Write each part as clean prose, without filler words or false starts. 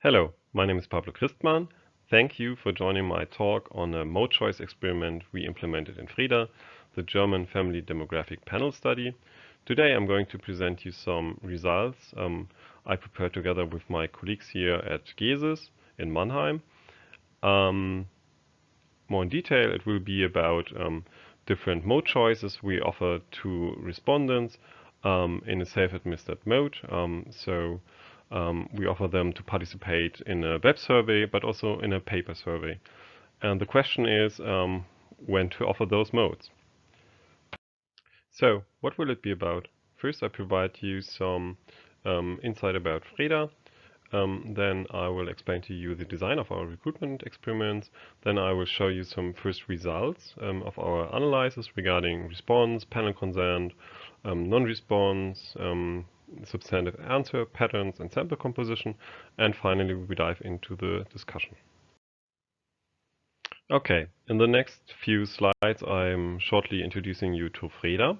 Hello, my name is Pablo Christmann. Thank you for joining my talk on a mode choice experiment we implemented in FReDA, the German Family Demographic Panel Study. Today I'm going to present you some results I prepared together with my colleagues here at GESIS in Mannheim. More in detail, it will be about different mode choices we offer to respondents in a self-administered mode. We offer them to participate in a web survey, but also in a paper survey. And the question is when to offer those modes. So what will it be about? First, I provide you some insight about FReDA. Then I will explain to you the design of our recruitment experiments. Then I will show you some first results of our analysis regarding response, panel consent, non-response, substantive answer patterns and sample composition, and finally we dive into the discussion. Okay, in the next few slides I'm shortly introducing you to FReDA.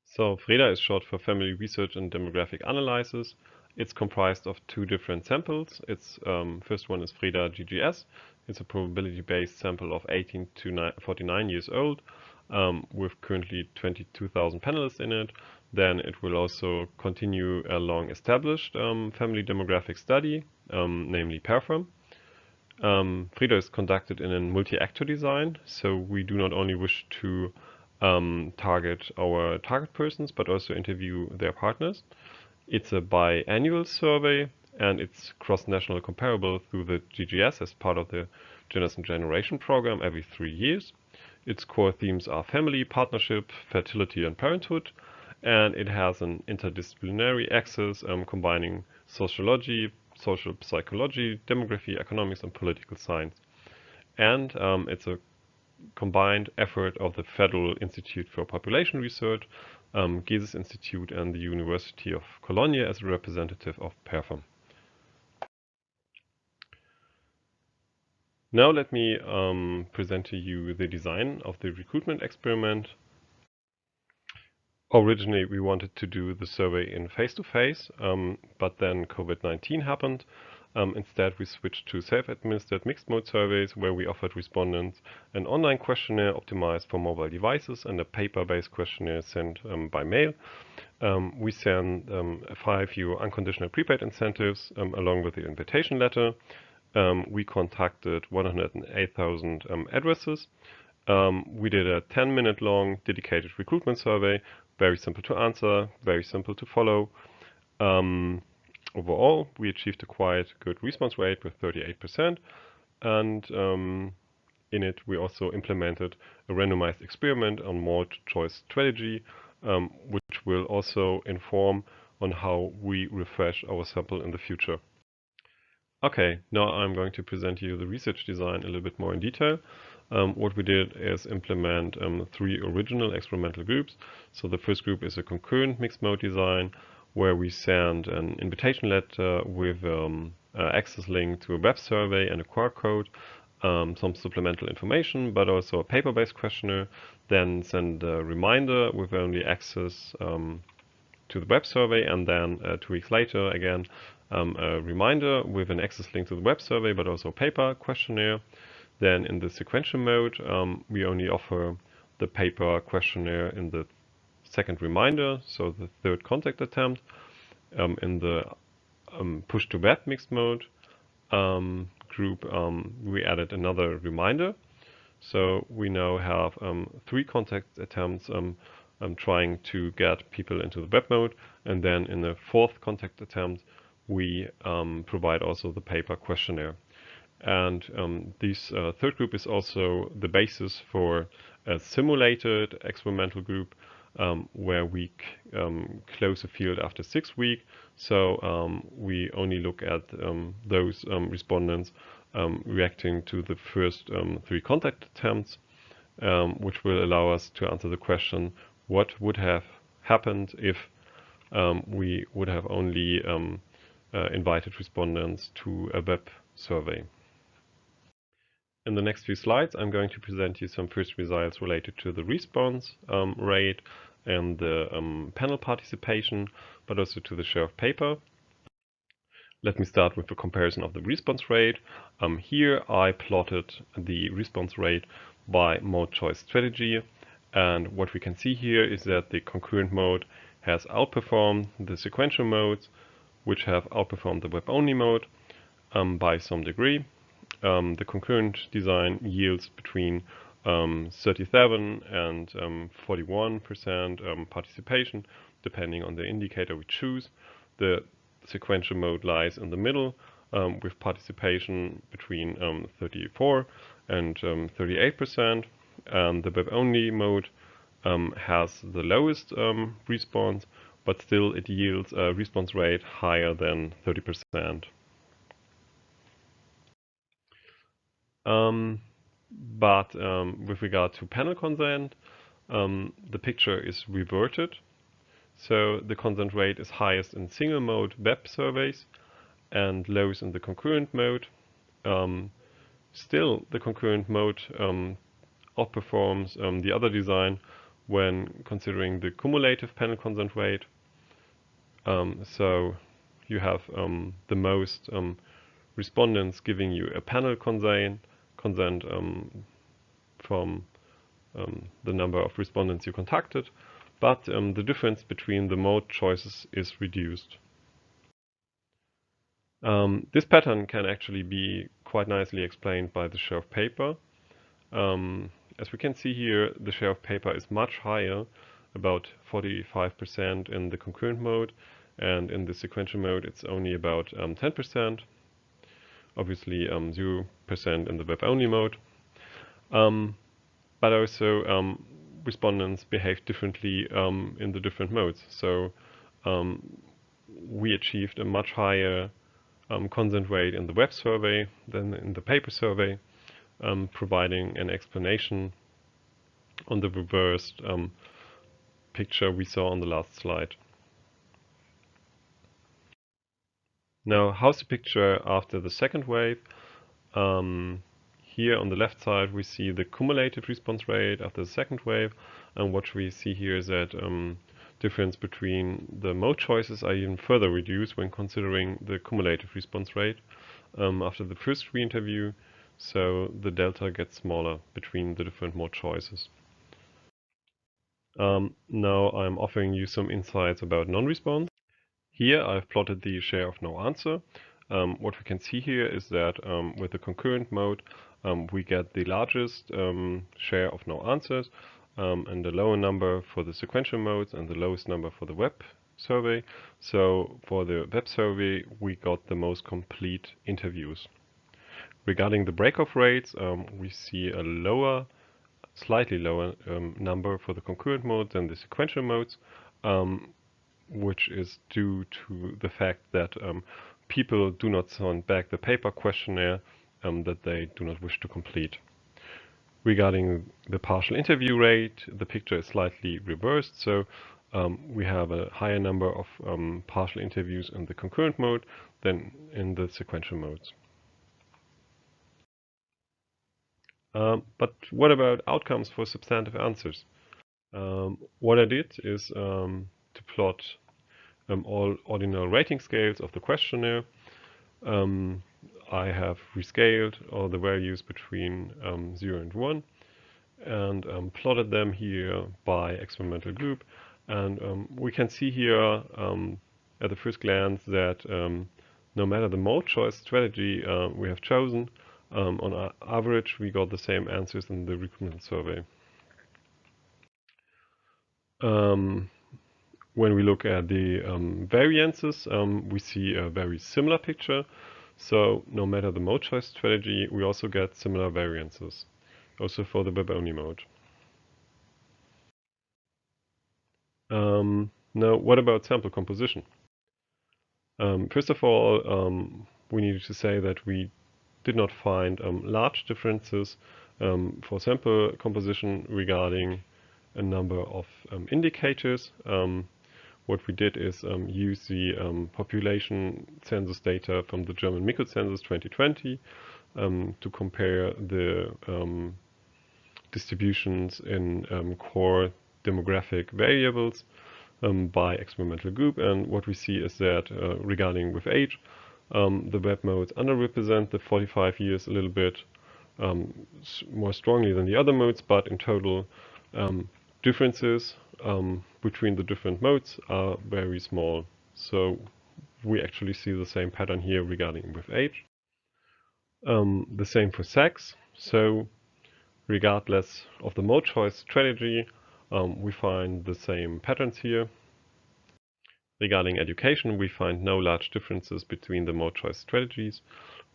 So FReDA is short for Family Research and Demographic Analysis. It's comprised of two different samples. Its first one is FReDA GGS. It's a probability-based sample of 18 to 49 years old with currently 22,000 panelists in it. Then it will also continue a long-established family demographic study, namely PERFORM. FReDA is conducted in a multi-actor design, so we do not only wish to target our target persons, but also interview their partners. It's a biannual survey, and it's cross-national comparable through the GGS as part of the Generation Generation program every 3 years. Its core themes are family, partnership, fertility, and parenthood. And it has an interdisciplinary axis combining sociology, social psychology, demography, economics, and political science. And it's a combined effort of the Federal Institute for Population Research, GESIS Institute, and the University of Cologne as a representative of PERFORM. Now let me present to you the design of the recruitment experiment. Originally, we wanted to do the survey in face-to-face, but then COVID-19 happened. Instead, we switched to self-administered mixed-mode surveys where we offered respondents an online questionnaire optimized for mobile devices and a paper-based questionnaire sent by mail. We sent 5 euro unconditional prepaid incentives along with the invitation letter. We contacted 108,000 addresses. We did a 10-minute long dedicated recruitment survey. Very simple to answer, very simple to follow. Overall, we achieved a quite good response rate with 38%. And in it, we also implemented a randomized experiment on mode choice strategy, which will also inform on how we refresh our sample in the future. Okay, now I'm going to present you the research design a little bit more in detail. What we did is implement 3 original experimental groups. So the first group is a concurrent mixed mode design where we send an invitation letter with access link to a web survey and a QR code, some supplemental information, but also a paper-based questionnaire. Then send a reminder with only access to the web survey, and then 2 weeks later again a reminder with an access link to the web survey, but also a paper questionnaire. Then in the sequential mode, we only offer the paper questionnaire in the second reminder, so the third contact attempt. In the push to web mixed mode group, we added another reminder. So we now have 3 contact attempts trying to get people into the web mode. And then in the 4th contact attempt, we provide also the paper questionnaire. And this third group is also the basis for a simulated experimental group where we close a field after 6 weeks. So we only look at those respondents reacting to the first 3 contact attempts, which will allow us to answer the question, what would have happened if we would have only invited respondents to a web survey. In the next few slides, I'm going to present you some first results related to the response rate and the panel participation, but also to the share of paper. Let me start with the comparison of the response rate. Here I plotted the response rate by mode choice strategy, and what we can see here is that the concurrent mode has outperformed the sequential modes, which have outperformed the web-only mode by some degree. The concurrent design yields between 37 and 41% participation, depending on the indicator we choose. The sequential mode lies in the middle, with participation between 34 and 38%. The web-only mode has the lowest response, but still it yields a response rate higher than 30%. But with regard to panel consent, the picture is reverted. So the consent rate is highest in single mode web surveys and lowest in the concurrent mode. Still, the concurrent mode outperforms the other design when considering the cumulative panel consent rate. So you have the most respondents giving you a panel consent from the number of respondents you contacted, but the difference between the mode choices is reduced. This pattern can actually be quite nicely explained by the share of paper. As we can see here, the share of paper is much higher, about 45% in the concurrent mode, and in the sequential mode it's only about 10%. Obviously 0% in the web-only mode. But also respondents behave differently in the different modes. So we achieved a much higher consent rate in the web survey than in the paper survey, providing an explanation on the reversed picture we saw on the last slide. Now, how's the picture after the second wave? Here on the left side we see the cumulative response rate after the second wave, and what we see here is that difference between the mode choices are even further reduced when considering the cumulative response rate after the first re-interview, so the delta gets smaller between the different mode choices. Now I'm offering you some insights about non-response. Here I've plotted the share of no answer. What we can see here is that with the concurrent mode we get the largest share of no answers, and the lower number for the sequential modes and the lowest number for the web survey. So for the web survey we got the most complete interviews. Regarding the break-off rates, we see a slightly lower number for the concurrent mode than the sequential modes, which is due to the fact that people do not send back the paper questionnaire that they do not wish to complete. Regarding the partial interview rate, the picture is slightly reversed, so we have a higher number of partial interviews in the concurrent mode than in the sequential modes. But what about outcomes for substantive answers? What I did is to plot all ordinal rating scales of the questionnaire. I have rescaled all the values between 0 and 1 and plotted them here by experimental group. And we can see here at the first glance that no matter the mode choice strategy we have chosen, on average we got the same answers in the recruitment survey. When we look at the variances, we see a very similar picture. So no matter the mode choice strategy, we also get similar variances, also for the web-only mode. Now, what about sample composition? First of all, we needed to say that we did not find large differences for sample composition regarding a number of indicators. What we did is use the population census data from the German Mikro census 2020 to compare the distributions in core demographic variables by experimental group. And what we see is that regarding with age, The web modes underrepresent the 45 years a little bit more strongly than the other modes, but in total differences between the different modes are very small. So we actually see the same pattern here regarding with age. The same for sex. So regardless of the mode choice strategy, we find the same patterns here. Regarding education, we find no large differences between the mode choice strategies,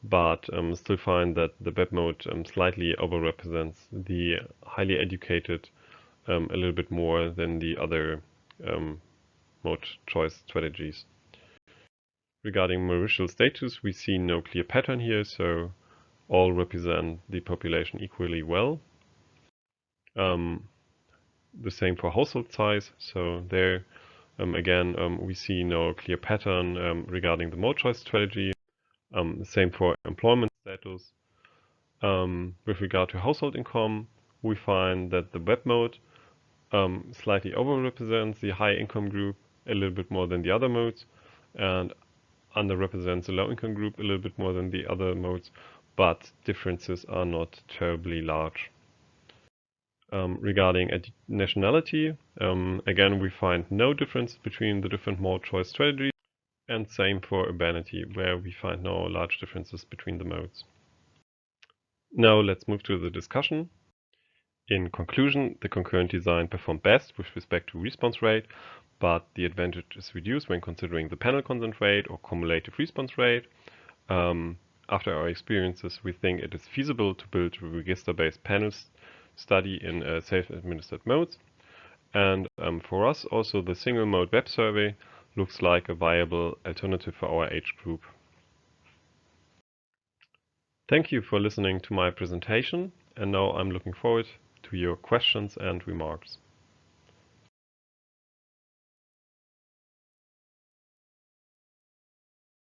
but still find that the web mode slightly overrepresents the highly educated a little bit more than the other mode choice strategies. Regarding marital status, we see no clear pattern here, so all represent the population equally well. The same for household size, so there again we see no clear pattern regarding the mode choice strategy. The same for employment status. With regard to household income, we find that the web mode slightly overrepresents the high income group a little bit more than the other modes, and underrepresents the low income group a little bit more than the other modes, but differences are not terribly large. Regarding nationality, again we find no difference between the different mode choice strategies, and same for urbanity, where we find no large differences between the modes. Now let's move to the discussion. In conclusion, the concurrent design performed best with respect to response rate, but the advantage is reduced when considering the panel consent rate or cumulative response rate. After our experiences, we think it is feasible to build a register-based panel study in self-administered modes. And for us, also the single mode web survey looks like a viable alternative for our age group. Thank you for listening to my presentation, and now I'm looking forward to your questions and remarks.